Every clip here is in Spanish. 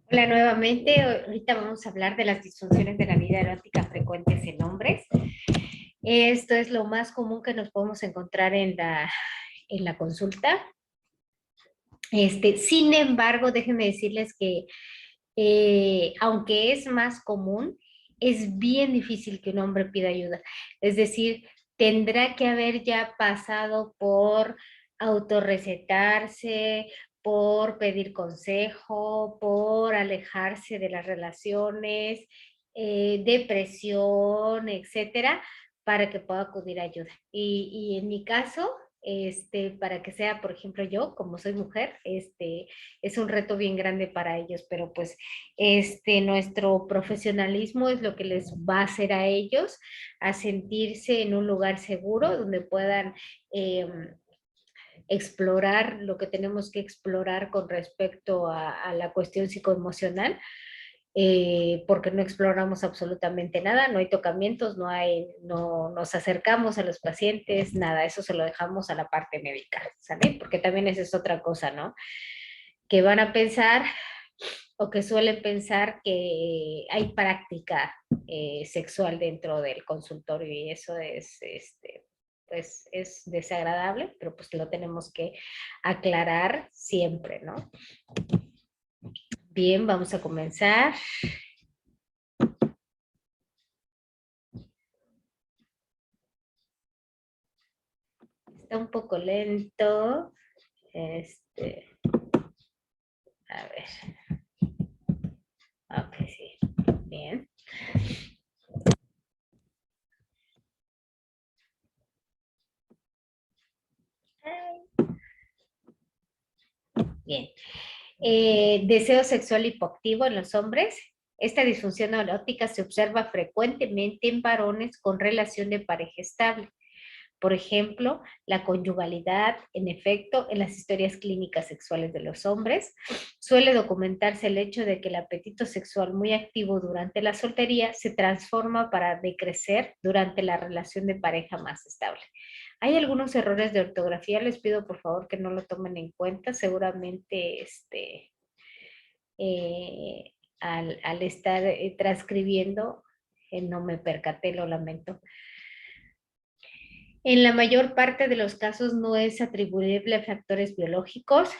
Hola nuevamente, ahorita vamos a hablar de las disfunciones de la vida erótica frecuentes en hombres. Esto es lo más común que nos podemos encontrar en la consulta. Sin embargo, déjenme decirles que aunque es más común, es bien difícil que un hombre pida ayuda. Es decir, tendrá que haber ya pasado por autorrecetarse, por pedir consejo, por alejarse de las relaciones, depresión, etcétera, para que pueda acudir a ayuda. Y en mi caso, para que sea, por ejemplo, yo, como soy mujer, es un reto bien grande para ellos, pero pues nuestro profesionalismo es lo que les va a hacer a ellos a sentirse en un lugar seguro donde puedan eh, explorar lo que tenemos que explorar con respecto a la cuestión psicoemocional, porque no exploramos absolutamente nada, no hay tocamientos, no nos acercamos a los pacientes, nada, eso se lo dejamos a la parte médica, ¿sale? Porque también esa es otra cosa, ¿no? Que van a pensar o que suelen pensar que hay práctica sexual dentro del consultorio y eso pues es desagradable, pero pues lo tenemos que aclarar siempre, ¿no? Bien, vamos a comenzar. Está un poco lento. A ver. Ok, sí. Bien. Bien. Deseo sexual hipoactivo en los hombres. Esta disfunción erótica se observa frecuentemente en varones con relación de pareja estable. Por ejemplo, la conyugalidad, en efecto, en las historias clínicas sexuales de los hombres, suele documentarse el hecho de que el apetito sexual muy activo durante la soltería se transforma para decrecer durante la relación de pareja más estable. Hay algunos errores de ortografía, les pido por favor que no lo tomen en cuenta, seguramente al estar transcribiendo no me percaté, lo lamento. En la mayor parte de los casos no es atribuible a factores biológicos,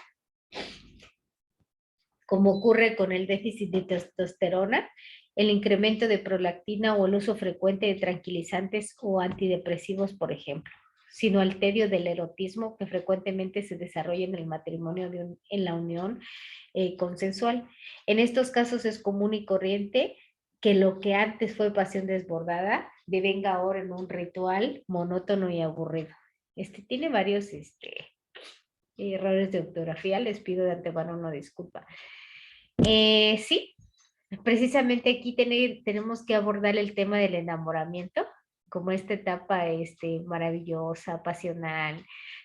como ocurre con el déficit de testosterona, el incremento de prolactina o el uso frecuente de tranquilizantes o antidepresivos, por ejemplo, sino alterio del erotismo que frecuentemente se desarrolla en el matrimonio en la unión consensual. En estos casos es común y corriente que lo que antes fue pasión desbordada devenga ahora en un ritual monótono y aburrido. Tiene varios errores de ortografía, les pido de antemano una disculpa. Sí, precisamente aquí tenemos que abordar el tema del enamoramiento, como esta etapa maravillosa, pasional,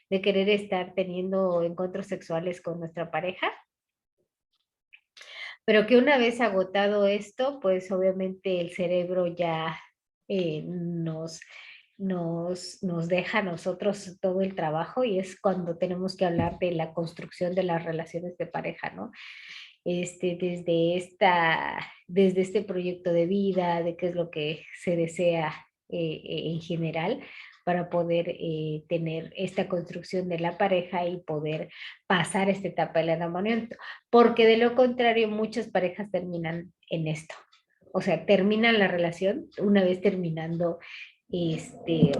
de querer estar teniendo encuentros sexuales con nuestra pareja, pero que una vez agotado esto, pues obviamente el cerebro ya nos deja a nosotros todo el trabajo y es cuando tenemos que hablar de la construcción de las relaciones de pareja, ¿no? Desde este proyecto de vida, de qué es lo que se desea en general para poder tener esta construcción de la pareja y poder pasar esta etapa del enamoramiento, porque de lo contrario muchas parejas terminan en esto, o sea, terminan la relación una vez terminando este,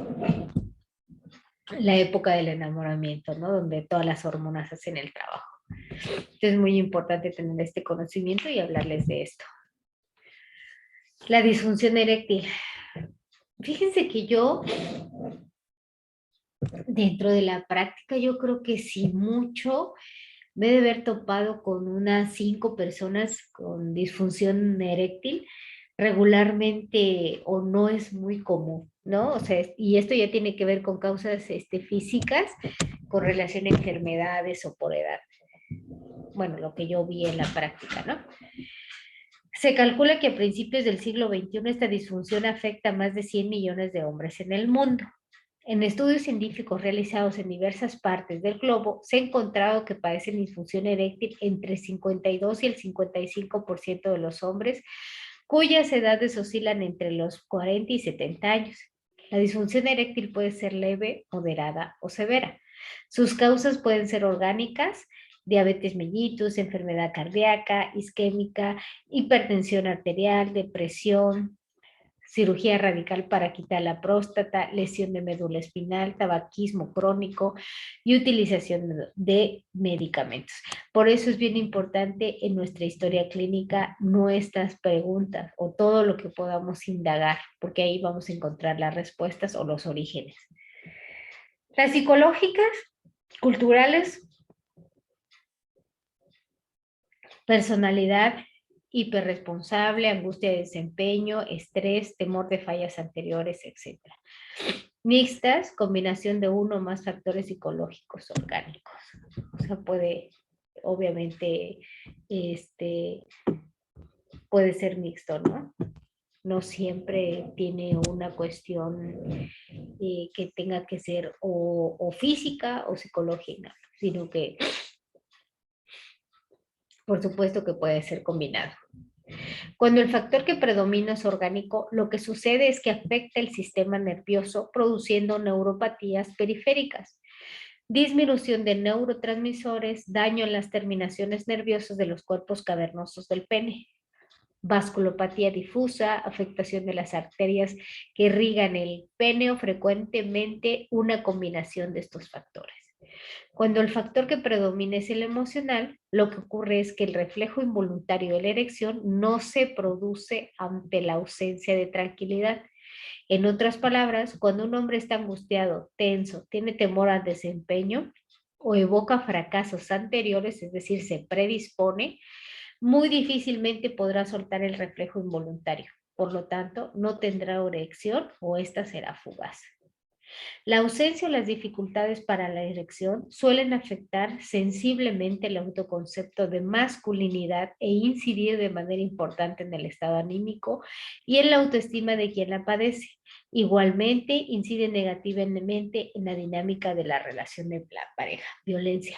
la época del enamoramiento, ¿no? Donde todas las hormonas hacen el trabajo. Entonces es muy importante tener este conocimiento y hablarles de esto. La disfunción eréctil. Fíjense que yo, dentro de la práctica, yo creo que sí mucho me he de haber topado con unas 5 personas con disfunción eréctil regularmente o no es muy común, ¿no? O sea, y esto ya tiene que ver con causas físicas, con relación a enfermedades o por edad. Bueno, lo que yo vi en la práctica, ¿no? Se calcula que a principios del siglo XXI esta disfunción afecta a más de 100 millones de hombres en el mundo. En estudios científicos realizados en diversas partes del globo, se ha encontrado que padecen disfunción eréctil entre el 52 y el 55% de los hombres, cuyas edades oscilan entre los 40 y 70 años. La disfunción eréctil puede ser leve, moderada o severa. Sus causas pueden ser orgánicas, diabetes mellitus, enfermedad cardíaca, isquémica, hipertensión arterial, depresión, cirugía radical para quitar la próstata, lesión de médula espinal, tabaquismo crónico y utilización de medicamentos. Por eso es bien importante en nuestra historia clínica nuestras preguntas o todo lo que podamos indagar, porque ahí vamos a encontrar las respuestas o los orígenes. Las psicológicas, culturales, personalidad hiperresponsable, angustia de desempeño, estrés, temor de fallas anteriores, etc. Mixtas, combinación de uno o más factores psicológicos orgánicos. O sea, puede, obviamente, puede ser mixto, ¿no? No siempre tiene una cuestión que tenga que ser o física o psicológica, sino que por supuesto que puede ser combinado. Cuando el factor que predomina es orgánico, lo que sucede es que afecta el sistema nervioso produciendo neuropatías periféricas, disminución de neurotransmisores, daño en las terminaciones nerviosas de los cuerpos cavernosos del pene, vasculopatía difusa, afectación de las arterias que irrigan el pene o frecuentemente una combinación de estos factores. Cuando el factor que predomina es el emocional, lo que ocurre es que el reflejo involuntario de la erección no se produce ante la ausencia de tranquilidad. En otras palabras, cuando un hombre está angustiado, tenso, tiene temor al desempeño o evoca fracasos anteriores, es decir, se predispone, muy difícilmente podrá soltar el reflejo involuntario. Por lo tanto, no tendrá erección o esta será fugaz. La ausencia o las dificultades para la erección suelen afectar sensiblemente el autoconcepto de masculinidad e incidir de manera importante en el estado anímico y en la autoestima de quien la padece. Igualmente, incide negativamente en la dinámica de la relación de la pareja. Violencia.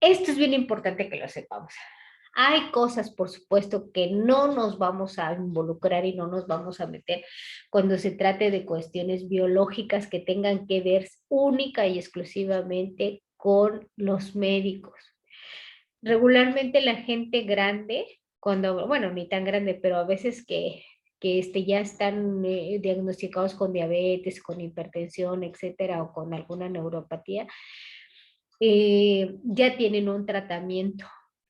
Esto es bien importante que lo sepamos. Hay cosas, por supuesto, que no nos vamos a involucrar y no nos vamos a meter cuando se trate de cuestiones biológicas que tengan que ver única y exclusivamente con los médicos. Regularmente la gente grande, cuando, bueno, ni tan grande, pero a veces que ya están diagnosticados con diabetes, con hipertensión, etcétera, o con alguna neuropatía, ya tienen un tratamiento,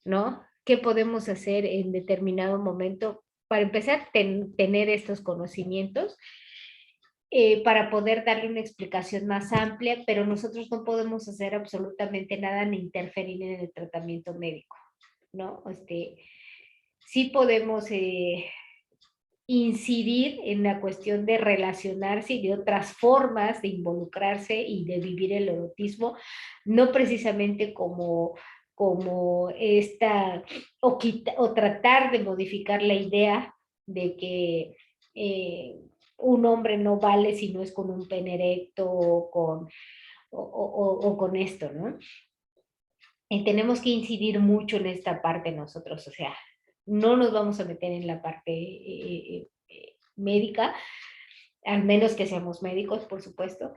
¿no? ¿Qué podemos hacer en determinado momento? Para empezar, tener estos conocimientos para poder darle una explicación más amplia, pero nosotros no podemos hacer absolutamente nada ni interferir en el tratamiento médico, ¿no? Sí podemos incidir en la cuestión de relacionarse y de otras formas de involucrarse y de vivir el erotismo, no precisamente como esta, o tratar de modificar la idea de que un hombre no vale si no es con un pene erecto o con esto, ¿no? Y tenemos que incidir mucho en esta parte nosotros, o sea, no nos vamos a meter en la parte médica, al menos que seamos médicos, por supuesto,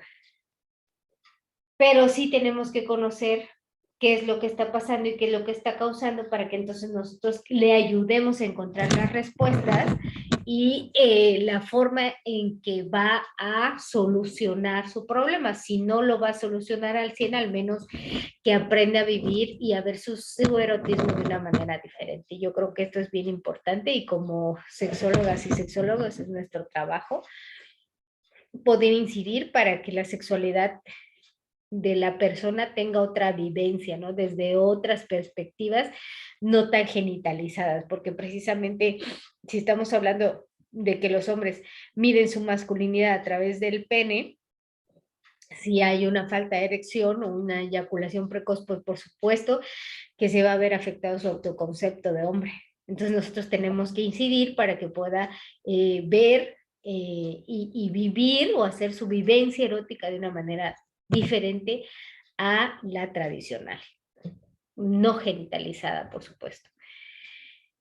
pero sí tenemos que conocer qué es lo que está pasando y qué es lo que está causando para que entonces nosotros le ayudemos a encontrar las respuestas y la forma en que va a solucionar su problema. Si no lo va a solucionar al 100, al menos que aprenda a vivir y a ver su erotismo de una manera diferente. Yo creo que esto es bien importante y como sexólogas y sexólogos es nuestro trabajo poder incidir para que la sexualidad de la persona tenga otra vivencia, ¿no? Desde otras perspectivas, no tan genitalizadas, porque precisamente si estamos hablando de que los hombres miden su masculinidad a través del pene, si hay una falta de erección o una eyaculación precoz, pues por supuesto que se va a ver afectado su autoconcepto de hombre. Entonces nosotros tenemos que incidir para que pueda ver y vivir o hacer su vivencia erótica de una manera diferente a la tradicional, no genitalizada, por supuesto.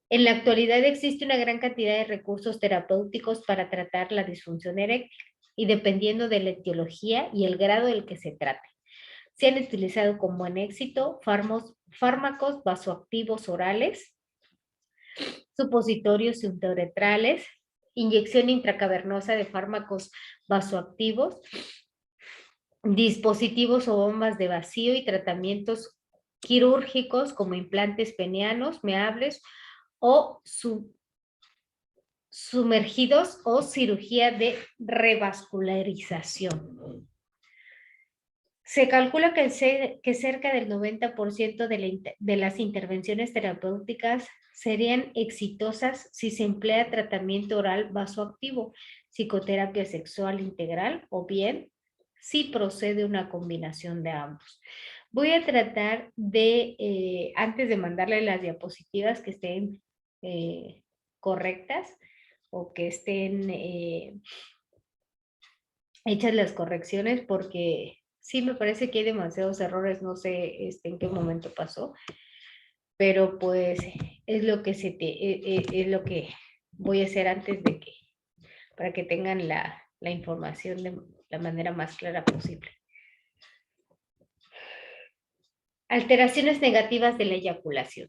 En la actualidad existe una gran cantidad de recursos terapéuticos para tratar la disfunción eréctil y dependiendo de la etiología y el grado del que se trate. Se han utilizado con buen éxito fármacos vasoactivos orales, supositorios intrauretrales, inyección intracavernosa de fármacos vasoactivos, dispositivos o bombas de vacío y tratamientos quirúrgicos como implantes penianos, meables o sumergidos o cirugía de revascularización. Se calcula que cerca del 90% de las intervenciones terapéuticas serían exitosas si se emplea tratamiento oral vasoactivo, psicoterapia sexual integral o bien si procede una combinación de ambos. Voy a tratar de, antes de mandarle las diapositivas que estén correctas o que estén hechas las correcciones porque sí me parece que hay demasiados errores, no sé en qué momento pasó, pero pues es lo que es lo que voy a hacer antes de que, para que tengan la información de la manera más clara posible. Alteraciones negativas de la eyaculación.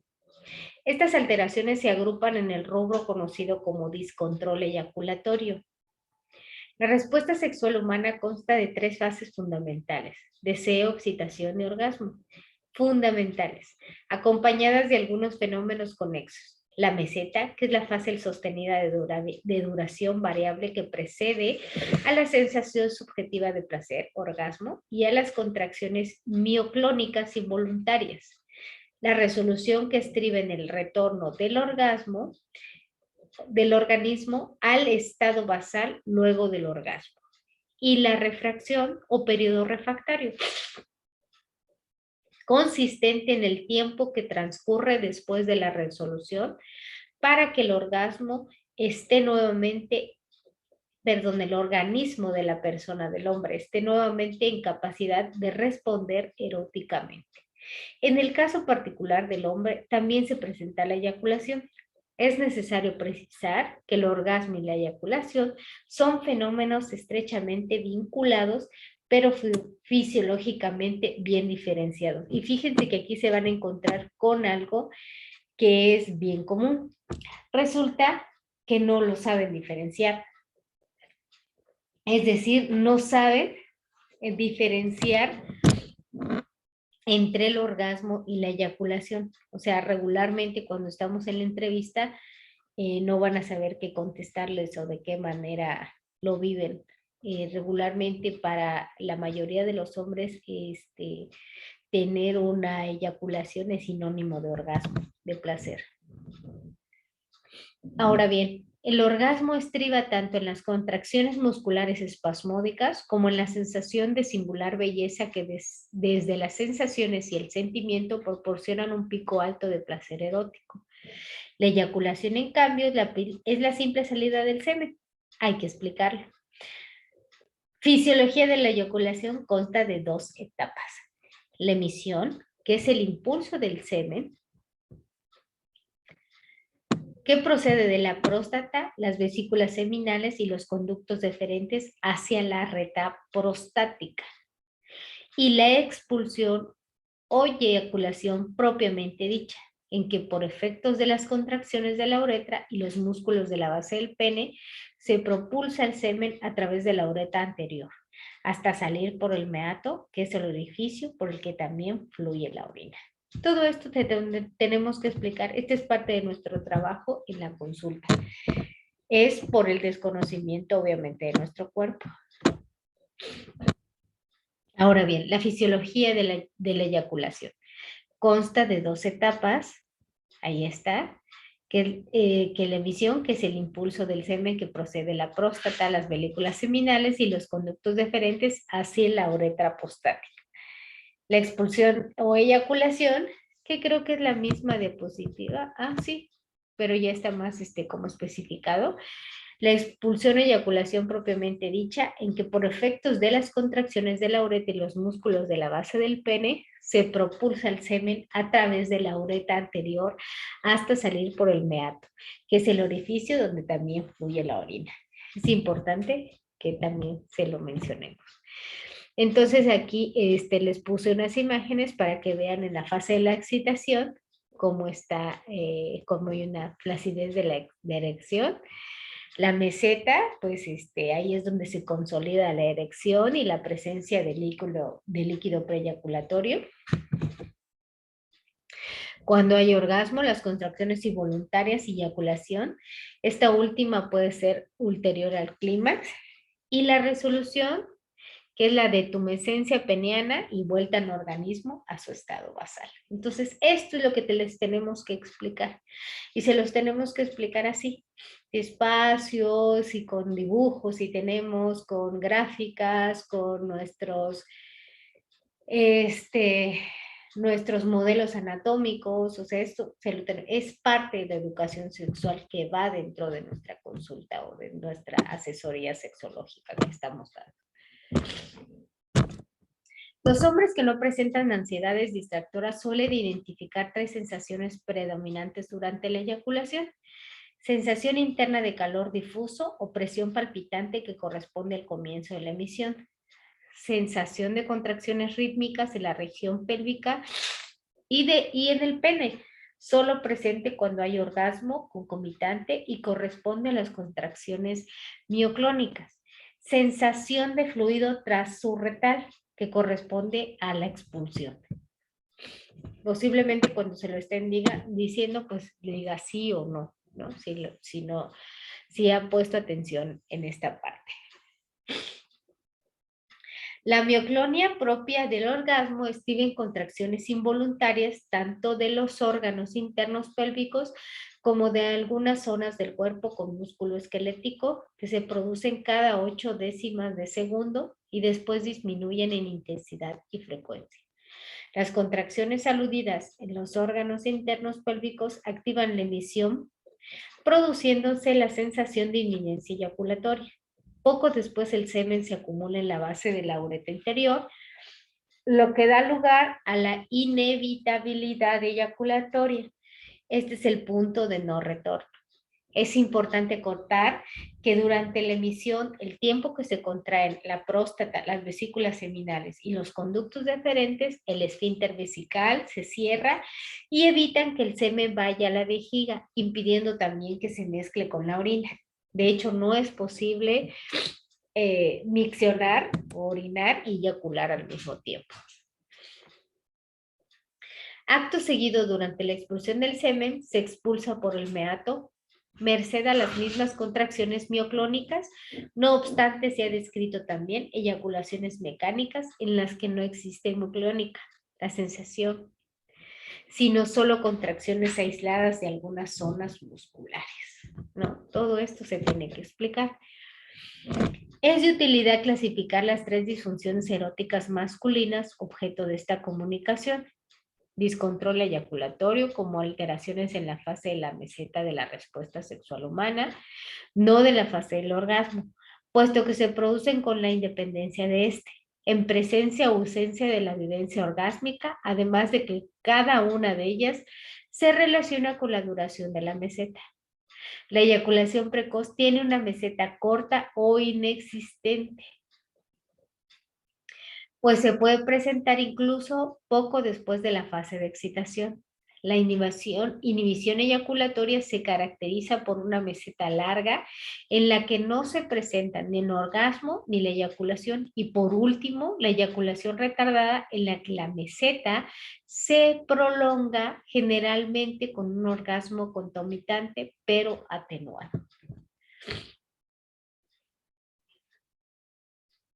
Estas alteraciones se agrupan en el rubro conocido como discontrol eyaculatorio. La respuesta sexual humana consta de 3 fases fundamentales: deseo, excitación y orgasmo. Fundamentales, acompañadas de algunos fenómenos conexos. La meseta, que es la fase sostenida de duración variable que precede a la sensación subjetiva de placer, orgasmo, y a las contracciones mioclónicas involuntarias. La resolución que estriba en el retorno del orgasmo, del organismo al estado basal luego del orgasmo. Y la refracción o periodo refractario, consistente en el tiempo que transcurre después de la resolución para que el organismo de la persona, del hombre, esté nuevamente en capacidad de responder eróticamente. En el caso particular del hombre, también se presenta la eyaculación. Es necesario precisar que el orgasmo y la eyaculación son fenómenos estrechamente vinculados, pero fisiológicamente bien diferenciados. Y fíjense que aquí se van a encontrar con algo que es bien común. Resulta que no lo saben diferenciar. Es decir, no saben diferenciar entre el orgasmo y la eyaculación. O sea, regularmente cuando estamos en la entrevista, no van a saber qué contestarles o de qué manera lo viven. Regularmente para la mayoría de los hombres, tener una eyaculación es sinónimo de orgasmo, de placer. Ahora bien, el orgasmo estriba tanto en las contracciones musculares espasmódicas como en la sensación de singular belleza que desde las sensaciones y el sentimiento proporcionan un pico alto de placer erótico. La eyaculación, en cambio, es la simple salida del semen. Hay que explicarlo. Fisiología de la eyaculación consta de 2 etapas. La emisión, que es el impulso del semen, que procede de la próstata, las vesículas seminales y los conductos deferentes hacia la reta prostática. Y la expulsión o eyaculación propiamente dicha, en que por efectos de las contracciones de la uretra y los músculos de la base del pene, se propulsa el semen a través de la uretra anterior, hasta salir por el meato, que es el orificio por el que también fluye la orina. Todo esto tenemos que explicar. Este es parte de nuestro trabajo en la consulta. Es por el desconocimiento, obviamente, de nuestro cuerpo. Ahora bien, la fisiología de la eyaculación consta de 2 etapas. Ahí está. Que la emisión, que es el impulso del semen que procede de la próstata, las vesículas seminales y los conductos deferentes hacia la uretra prostática. La expulsión o eyaculación, que creo que es la misma diapositiva. Ah, sí, pero ya está más como especificado. La expulsión o eyaculación propiamente dicha, en que por efectos de las contracciones de la uretra y los músculos de la base del pene, se propulsa el semen a través de la uretra anterior hasta salir por el meato, que es el orificio donde también fluye la orina. Es importante que también se lo mencionemos. Entonces aquí les puse unas imágenes para que vean en la fase de la excitación cómo está, cómo hay una flacidez de la erección. La meseta, pues ahí es donde se consolida la erección y la presencia de líquido preeyaculatorio. Cuando hay orgasmo, las contracciones involuntarias y eyaculación, esta última puede ser ulterior al clímax. Y la resolución, que es la detumescencia peniana y vuelta en organismo a su estado basal. Entonces, esto es lo que les tenemos que explicar. Y se los tenemos que explicar así, espacios y con dibujos, y tenemos con gráficas, con nuestros modelos anatómicos, o sea, esto es parte de la educación sexual que va dentro de nuestra consulta o de nuestra asesoría sexológica que estamos dando. Los hombres que no presentan ansiedades distractoras suelen identificar 3 sensaciones predominantes durante la eyaculación. Sensación interna de calor difuso o presión palpitante que corresponde al comienzo de la emisión. Sensación de contracciones rítmicas en la región pélvica y en el pene, solo presente cuando hay orgasmo concomitante y corresponde a las contracciones mioclónicas. Sensación de fluido transurretal, que corresponde a la expulsión. Posiblemente cuando se lo estén diciendo, pues le diga sí o no, ¿no? Si ha puesto atención en esta parte. La mioclonia propia del orgasmo exhiben contracciones involuntarias tanto de los órganos internos pélvicos como de algunas zonas del cuerpo con músculo esquelético que se producen cada 8 décimas de segundo y después disminuyen en intensidad y frecuencia. Las contracciones aludidas en los órganos internos pélvicos activan la emisión, produciéndose la sensación de inminencia eyaculatoria. Poco después el semen se acumula en la base de la uretra interior, lo que da lugar a la inevitabilidad eyaculatoria. Este es el punto de no retorno. Es importante contar que durante la emisión, el tiempo que se contraen la próstata, las vesículas seminales y los conductos deferentes, el esfínter vesical se cierra y evitan que el semen vaya a la vejiga, impidiendo también que se mezcle con la orina. De hecho, no es posible miccionar, orinar y eyacular al mismo tiempo. Acto seguido, durante la expulsión del semen, se expulsa por el meato, merced a las mismas contracciones mioclónicas. No obstante, se ha descrito también eyaculaciones mecánicas en las que no existe hemoclónica, la sensación, sino solo contracciones aisladas de algunas zonas musculares. No, todo esto se tiene que explicar. Es de utilidad clasificar las 3 disfunciones eróticas masculinas objeto de esta comunicación. Discontrol eyaculatorio como alteraciones en la fase de la meseta de la respuesta sexual humana, no de la fase del orgasmo, puesto que se producen con la independencia de este, en presencia o ausencia de la vivencia orgásmica, además de que cada una de ellas se relaciona con la duración de la meseta. La eyaculación precoz tiene una meseta corta o inexistente, pues se puede presentar incluso poco después de la fase de excitación. La inhibición eyaculatoria se caracteriza por una meseta larga en la que no se presenta ni el orgasmo ni la eyaculación, y por último la eyaculación retardada en la que la meseta se prolonga generalmente con un orgasmo concomitante pero atenuado.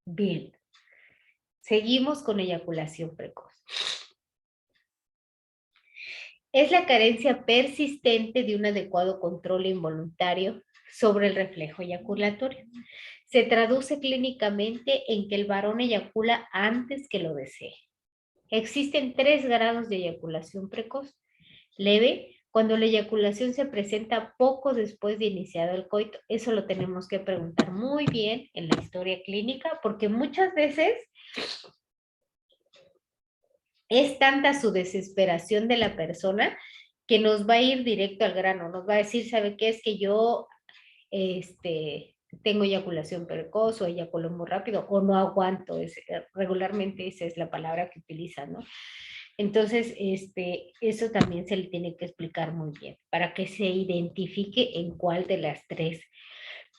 Bien. Seguimos con eyaculación precoz. Es la carencia persistente de un adecuado control involuntario sobre el reflejo eyaculatorio. Se traduce clínicamente en que el varón eyacula antes que lo desee. Existen 3 grados de eyaculación precoz: leve, cuando la eyaculación se presenta poco después de iniciado el coito. Eso lo tenemos que preguntar muy bien en la historia clínica, porque muchas veces es tanta su desesperación de la persona que nos va a ir directo al grano, nos va a decir, ¿sabe qué? Es que yo tengo eyaculación precoz o eyaculo muy rápido o no aguanto, regularmente esa es la palabra que utilizan, ¿no? Entonces, eso también se le tiene que explicar muy bien para que se identifique en cuál de las 3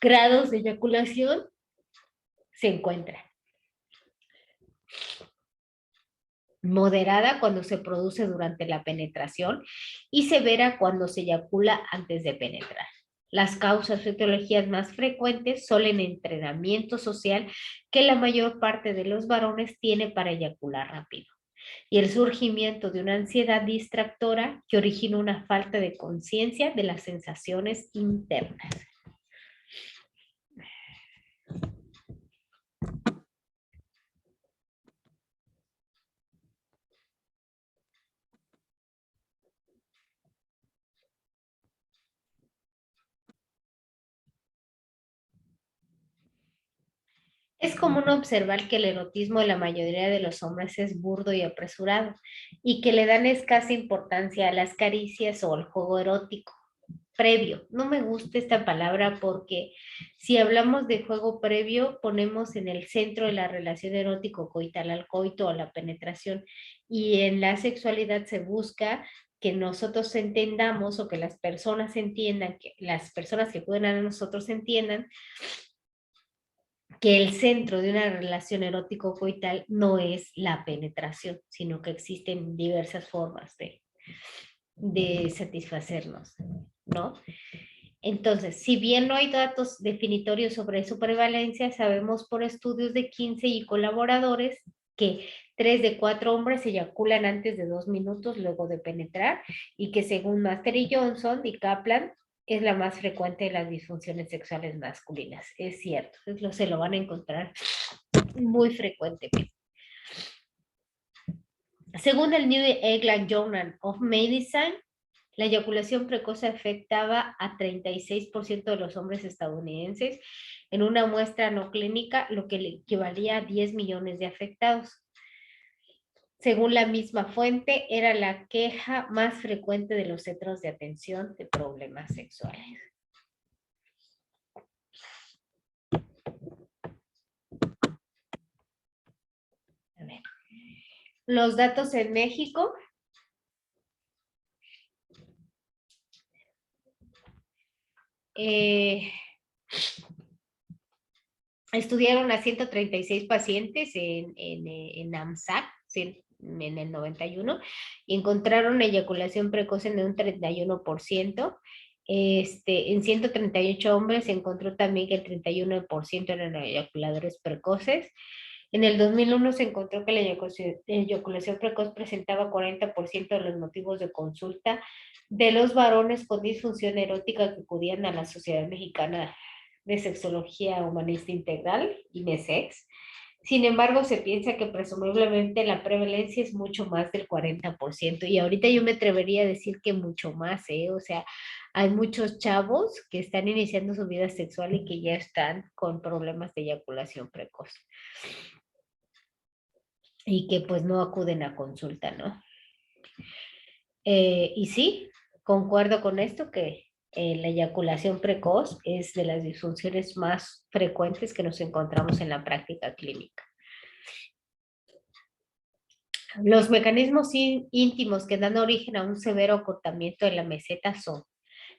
grados de eyaculación se encuentra. Moderada cuando se produce durante la penetración y severa cuando se eyacula antes de penetrar. Las causas o etiologías más frecuentes son el entrenamiento social que la mayor parte de los varones tiene para eyacular rápido y el surgimiento de una ansiedad distractora que origina una falta de conciencia de las sensaciones internas. Es común observar que el erotismo de la mayoría de los hombres es burdo y apresurado y que le dan escasa importancia a las caricias o al juego erótico previo. No me gusta esta palabra porque si hablamos de juego previo, ponemos en el centro de la relación erótico coital al coito o la penetración y en la sexualidad se busca que nosotros entendamos o que las personas entiendan, que las personas que pueden a nosotros entiendan que el centro de una relación erótico-coital no es la penetración, sino que existen diversas formas de satisfacernos, ¿no? Entonces, si bien no hay datos definitorios sobre su prevalencia, sabemos por estudios de 15 y colaboradores que 3 de 4 hombres eyaculan antes de 2 minutos luego de penetrar y que según Master y Johnson y Kaplan, es la más frecuente de las disfunciones sexuales masculinas. Es cierto, se lo van a encontrar muy frecuentemente. Según el New England Journal of Medicine, la eyaculación precoz afectaba a 36% de los hombres estadounidenses en una muestra no clínica, lo que le equivalía a 10 millones de afectados. Según la misma fuente, era la queja más frecuente de los centros de atención de problemas sexuales. A ver. Los datos en México. Estudiaron a 136 pacientes en AMSAC, en el 91, y encontraron eyaculación precoz en un 31%. En 138 hombres se encontró también que el 31% eran eyaculadores precoces. En el 2001 se encontró que la eyaculación precoz presentaba 40% de los motivos de consulta de los varones con disfunción erótica que acudían a la Sociedad Mexicana de Sexología Humanista Integral, INESEX. Sin embargo, se piensa que presumiblemente la prevalencia es mucho más del 40%. Y ahorita yo me atrevería a decir que mucho más, ¿eh? O sea, hay muchos chavos que están iniciando su vida sexual y que ya están con problemas de eyaculación precoz. Y que pues no acuden a consulta, ¿no? Y sí, concuerdo con esto que la eyaculación precoz es de las disfunciones más frecuentes que nos encontramos en la práctica clínica. Los mecanismos íntimos que dan origen a un severo acortamiento de la meseta son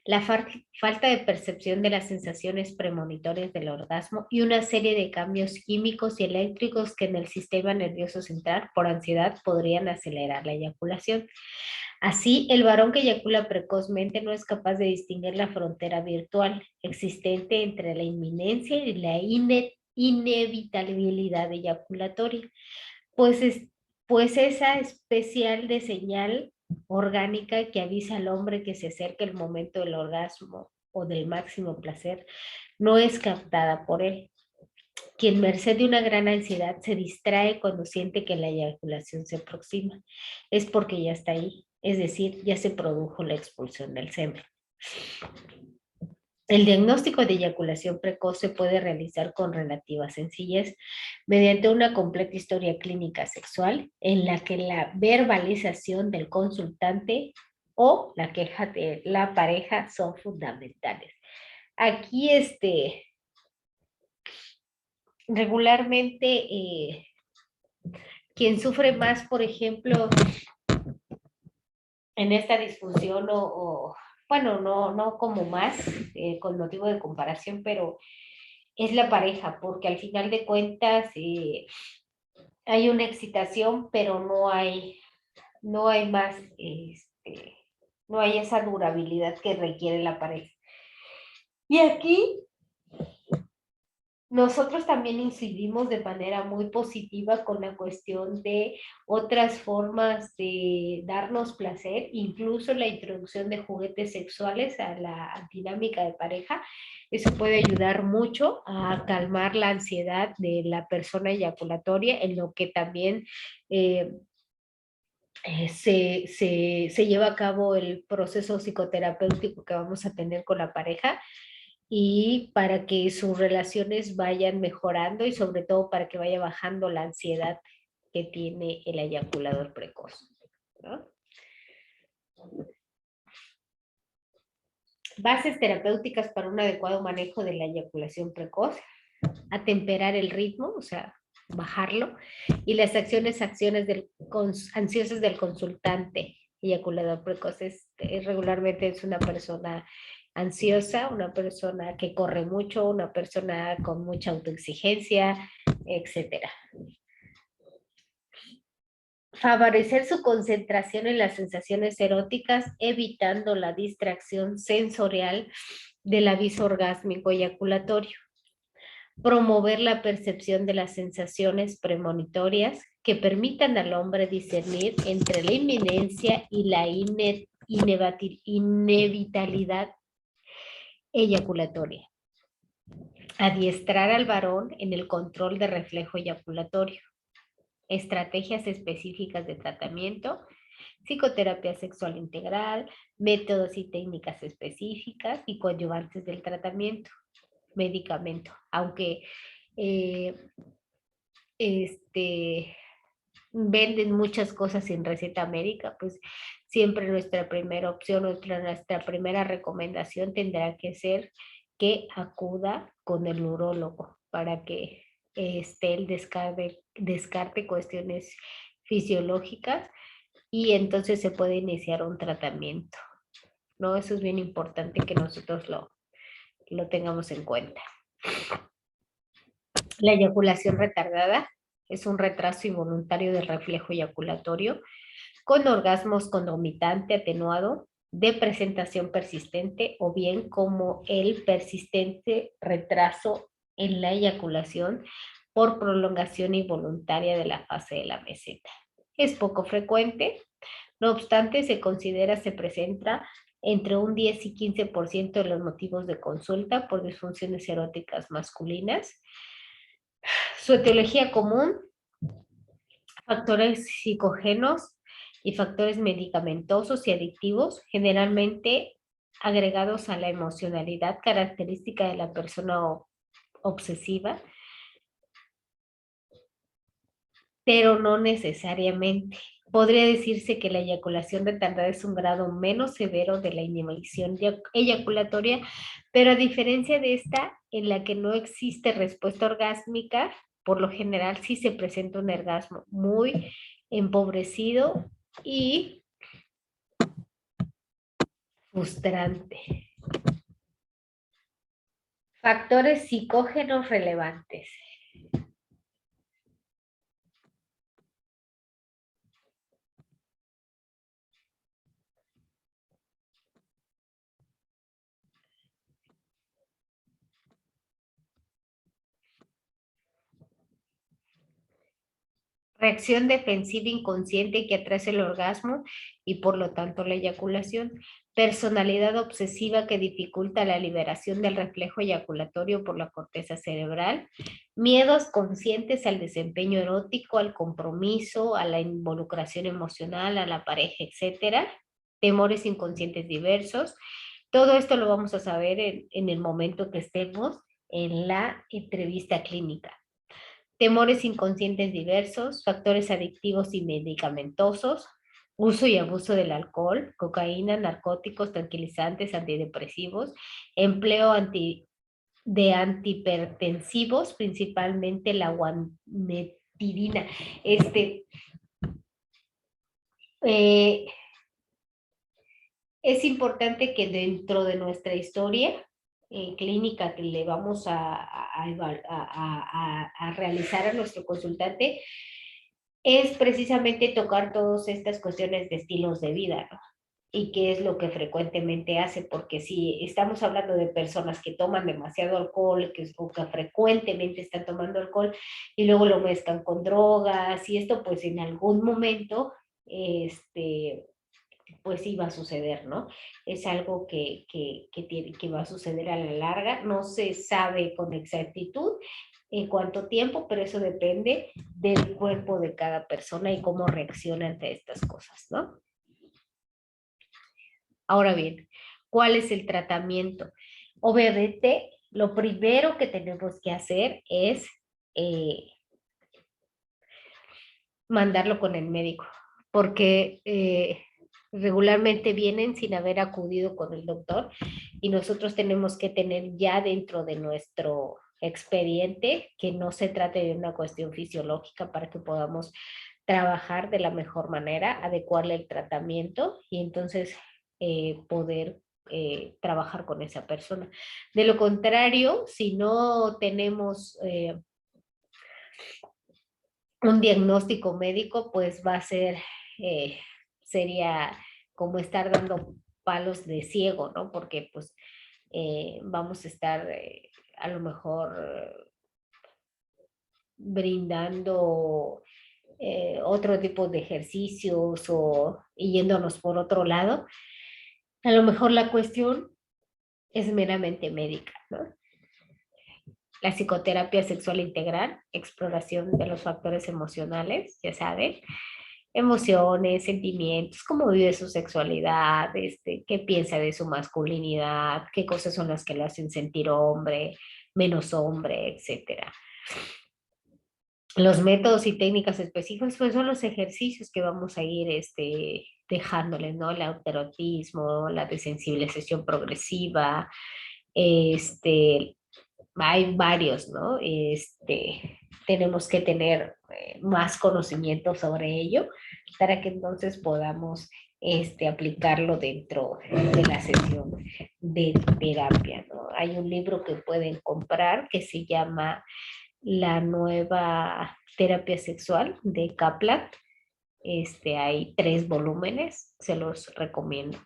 la falta de percepción de las sensaciones premonitorias del orgasmo y una serie de cambios químicos y eléctricos que en el sistema nervioso central por ansiedad podrían acelerar la eyaculación. Así, el varón que eyacula precozmente no es capaz de distinguir la frontera virtual existente entre la inminencia y la inevitabilidad eyaculatoria, pues esa especial de señal orgánica que avisa al hombre que se acerca el momento del orgasmo o del máximo placer no es captada por él. Quien merced de una gran ansiedad se distrae cuando siente que la eyaculación se aproxima. Es porque ya está ahí, es decir, ya se produjo la expulsión del semen. El diagnóstico de eyaculación precoz se puede realizar con relativa sencillez mediante una completa historia clínica sexual en la que la verbalización del consultante o la queja de la pareja son fundamentales. Aquí, regularmente, quien sufre más, por ejemplo, en esta disfunción bueno, no como más, con motivo de comparación, pero es la pareja, porque al final de cuentas hay una excitación, pero no hay más, no hay esa durabilidad que requiere la pareja. Y aquí nosotros también incidimos de manera muy positiva con la cuestión de otras formas de darnos placer, incluso la introducción de juguetes sexuales a la dinámica de pareja. Eso puede ayudar mucho a calmar la ansiedad de la persona eyaculatoria, en lo que también se lleva a cabo el proceso psicoterapéutico que vamos a tener con la pareja y para que sus relaciones vayan mejorando y sobre todo para que vaya bajando la ansiedad que tiene el eyaculador precoz, ¿no? Bases terapéuticas para un adecuado manejo de la eyaculación precoz: atemperar el ritmo, o sea, bajarlo, y las acciones ansiosas del consultante eyaculador precoz. Regularmente es una persona ansiosa, una persona que corre mucho, una persona con mucha autoexigencia, etcétera. Favorecer su concentración en las sensaciones eróticas, evitando la distracción sensorial del aviso orgásmico eyaculatorio. Promover la percepción de las sensaciones premonitorias que permitan al hombre discernir entre la inminencia y la inevitabilidad eyaculatoria. Adiestrar al varón en el control de reflejo eyaculatorio. Estrategias específicas de tratamiento, psicoterapia sexual integral, métodos y técnicas específicas y coadyuvantes del tratamiento. Medicamento, aunque venden muchas cosas sin receta médica, pues siempre nuestra primera opción, nuestra primera recomendación tendrá que ser que acuda con el urólogo para que él descarte cuestiones fisiológicas y entonces se puede iniciar un tratamiento, ¿no? Eso es bien importante que nosotros lo tengamos en cuenta. La eyaculación retardada es un retraso involuntario del reflejo eyaculatorio con orgasmos concomitante atenuado de presentación persistente o bien como el persistente retraso en la eyaculación por prolongación involuntaria de la fase de la meseta. Es poco frecuente, no obstante se presenta entre un 10 y 15% de los motivos de consulta por disfunciones eróticas masculinas. Su etiología común: factores psicógenos y factores medicamentosos y adictivos, generalmente agregados a la emocionalidad característica de la persona obsesiva, pero no necesariamente. Podría decirse que la eyaculación retardada es un grado menos severo de la inhibición eyaculatoria, pero a diferencia de esta, en la que no existe respuesta orgásmica, por lo general sí se presenta un orgasmo muy empobrecido y frustrante. Factores psicógenos relevantes. Reacción defensiva inconsciente que atrasa el orgasmo y por lo tanto la eyaculación. personalidad obsesiva que dificulta la liberación del reflejo eyaculatorio por la corteza cerebral, miedos conscientes al desempeño erótico, al compromiso, a la involucración emocional, a la pareja, etcétera, temores inconscientes diversos. Todo esto lo vamos a saber en el momento que estemos en la entrevista clínica. Temores inconscientes diversos, factores adictivos y medicamentosos, uso y abuso del alcohol, cocaína, narcóticos, tranquilizantes, antidepresivos, empleo de antihipertensivos, principalmente la guanetidina. Eh, es importante que dentro de nuestra historia clínica que le vamos a realizar a nuestro consultante es precisamente tocar todas estas cuestiones de estilos de vida, ¿no? Y qué es lo que frecuentemente hace, porque si estamos hablando de personas que toman demasiado alcohol, o que frecuentemente están tomando alcohol y luego lo mezclan con drogas y esto pues en algún momento, pues sí va a suceder, ¿no? Es algo que va a suceder a la larga, no se sabe con exactitud en cuánto tiempo, pero eso depende del cuerpo de cada persona y cómo reacciona ante estas cosas, ¿no? Ahora bien, ¿cuál es el tratamiento? Obviamente, lo primero que tenemos que hacer es mandarlo con el médico, porque regularmente vienen sin haber acudido con el doctor y nosotros tenemos que tener ya dentro de nuestro expediente que no se trate de una cuestión fisiológica para que podamos trabajar de la mejor manera, adecuarle el tratamiento y entonces poder trabajar con esa persona. De lo contrario, si no tenemos un diagnóstico médico, pues va a ser, sería como estar dando palos de ciego, ¿no? Porque pues vamos a estar a lo mejor brindando otro tipo de ejercicios y yéndonos por otro lado. A lo mejor la cuestión es meramente médica, ¿no? La psicoterapia sexual integral, exploración de los factores emocionales, ya saben, emociones, sentimientos, cómo vive su sexualidad, qué piensa de su masculinidad, qué cosas son las que lo hacen sentir hombre, menos hombre, etcétera. Los métodos y técnicas específicos pues son los ejercicios que vamos a ir dejándoles, ¿no? El autoerotismo, la desensibilización progresiva, hay varios, ¿no? Tenemos que tener más conocimiento sobre ello para que entonces podamos aplicarlo dentro de la sesión de terapia, ¿no? Hay un libro que pueden comprar que se llama La nueva terapia sexual de Kaplan. Hay 3 volúmenes, se los recomiendo.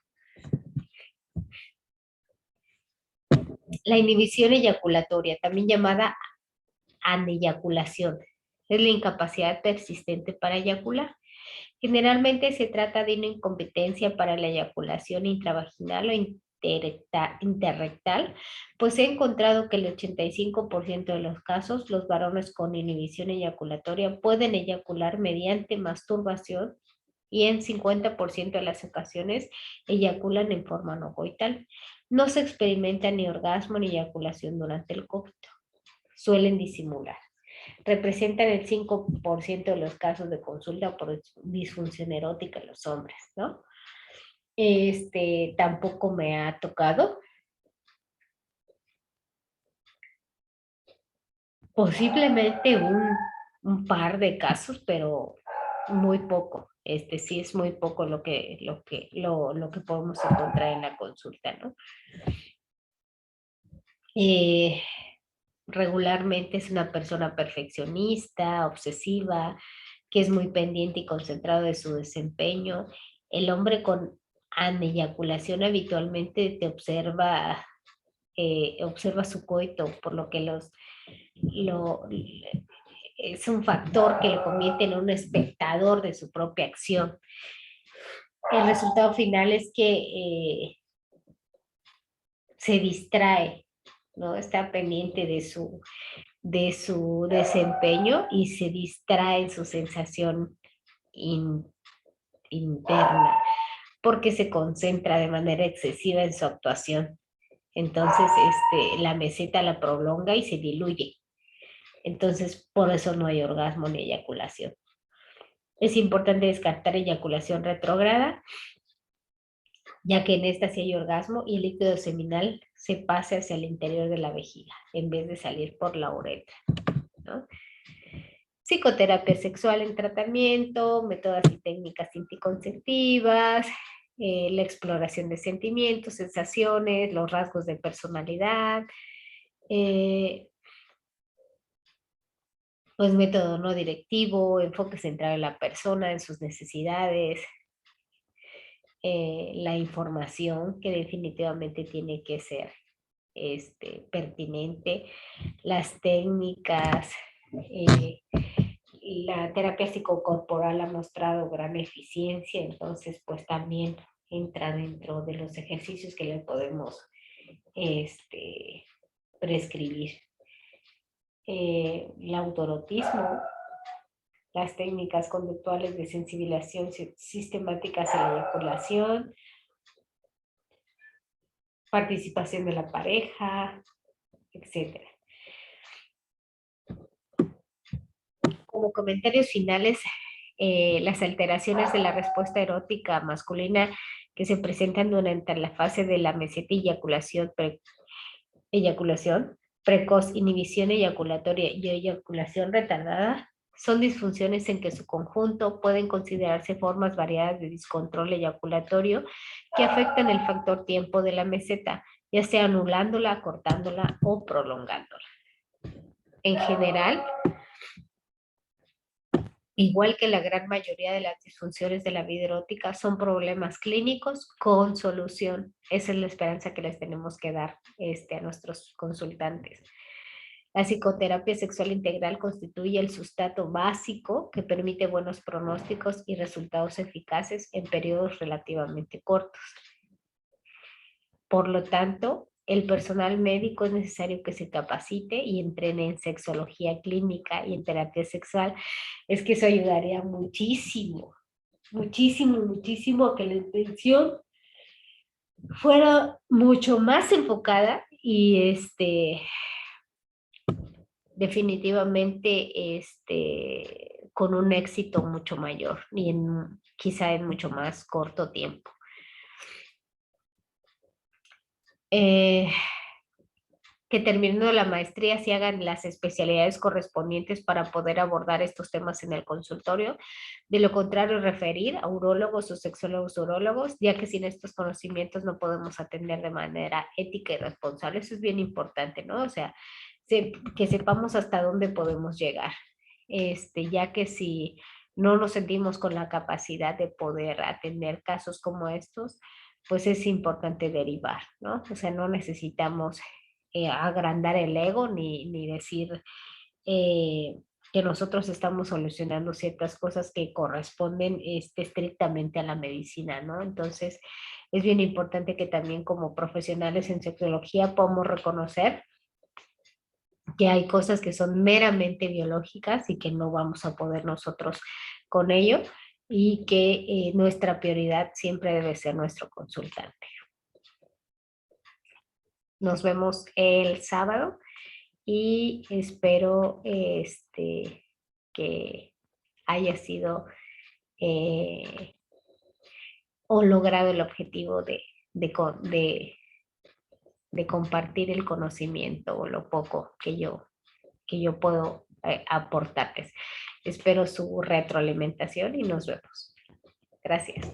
La inhibición eyaculatoria, también llamada aneyaculación, es la incapacidad persistente para eyacular. Generalmente se trata de una incompetencia para la eyaculación intravaginal o interrectal, pues se ha encontrado que el 85% de los casos, los varones con inhibición eyaculatoria pueden eyacular mediante masturbación y en 50% de las ocasiones eyaculan en forma no coital. No se experimenta ni orgasmo ni eyaculación durante el coito. Suelen disimular. Representan el 5% de los casos de consulta por disfunción erótica en los hombres, ¿no? Tampoco me ha tocado. Posiblemente un par de casos, pero muy poco. Sí es muy poco lo que podemos encontrar en la consulta, ¿no? Regularmente es una persona perfeccionista, obsesiva, que es muy pendiente y concentrado de su desempeño. El hombre con aneyaculación habitualmente te observa su coito, por lo que es un factor que lo convierte en un espectador de su propia acción. el resultado final es que se distrae, ¿no? Está pendiente de su desempeño y se distrae en su sensación interna porque se concentra de manera excesiva en su actuación. Entonces, la meseta la prolonga y se diluye. Entonces, por eso no hay orgasmo ni eyaculación. Es importante descartar eyaculación retrógrada, ya que en esta sí hay orgasmo y el líquido seminal se pasa hacia el interior de la vejiga en vez de salir por la uretra, ¿no? Psicoterapia sexual en tratamiento, métodos y técnicas anticonceptivas, la exploración de sentimientos, sensaciones, los rasgos de personalidad, pues método no directivo, enfoque centrado en la persona, en sus necesidades, la información que definitivamente tiene que ser pertinente, las técnicas, la terapia psicocorporal ha mostrado gran eficiencia, entonces pues también entra dentro de los ejercicios que le podemos prescribir. El autoerotismo, las técnicas conductuales de sensibilización sistemáticas a la eyaculación, participación de la pareja, etc. Como comentarios finales, las alteraciones de la respuesta erótica masculina que se presentan durante la fase de la meseta y eyaculación precoz, inhibición eyaculatoria y eyaculación retardada son disfunciones en que su conjunto pueden considerarse formas variadas de descontrol eyaculatorio que afectan el factor tiempo de la meseta, ya sea anulándola, acortándola o prolongándola. En general, igual que la gran mayoría de las disfunciones de la vida erótica, son problemas clínicos con solución. Esa es la esperanza que les tenemos que dar a nuestros consultantes. La psicoterapia sexual integral constituye el sustrato básico que permite buenos pronósticos y resultados eficaces en periodos relativamente cortos. Por lo tanto, el personal médico es necesario que se capacite y entrene en sexología clínica y en terapia sexual. Es que eso ayudaría muchísimo, muchísimo, muchísimo a que la intención fuera mucho más enfocada y definitivamente con un éxito mucho mayor y quizá en mucho más corto tiempo. Que terminando la maestría se hagan las especialidades correspondientes para poder abordar estos temas en el consultorio. De lo contrario, referir a urólogos o sexólogos urólogos, ya que sin estos conocimientos no podemos atender de manera ética y responsable. Eso es bien importante, ¿no? O sea, que sepamos hasta dónde podemos llegar. Ya que si no nos sentimos con la capacidad de poder atender casos como estos, pues es importante derivar, ¿no? O sea, no necesitamos agrandar el ego ni decir que nosotros estamos solucionando ciertas cosas que corresponden estrictamente a la medicina, ¿no? Entonces, es bien importante que también como profesionales en sexología podamos reconocer que hay cosas que son meramente biológicas y que no vamos a poder nosotros con ello y que nuestra prioridad siempre debe ser nuestro consultante. Nos vemos el sábado y espero que haya sido o logrado el objetivo de compartir el conocimiento o lo poco que yo puedo aportarles. Espero su retroalimentación y nos vemos. Gracias.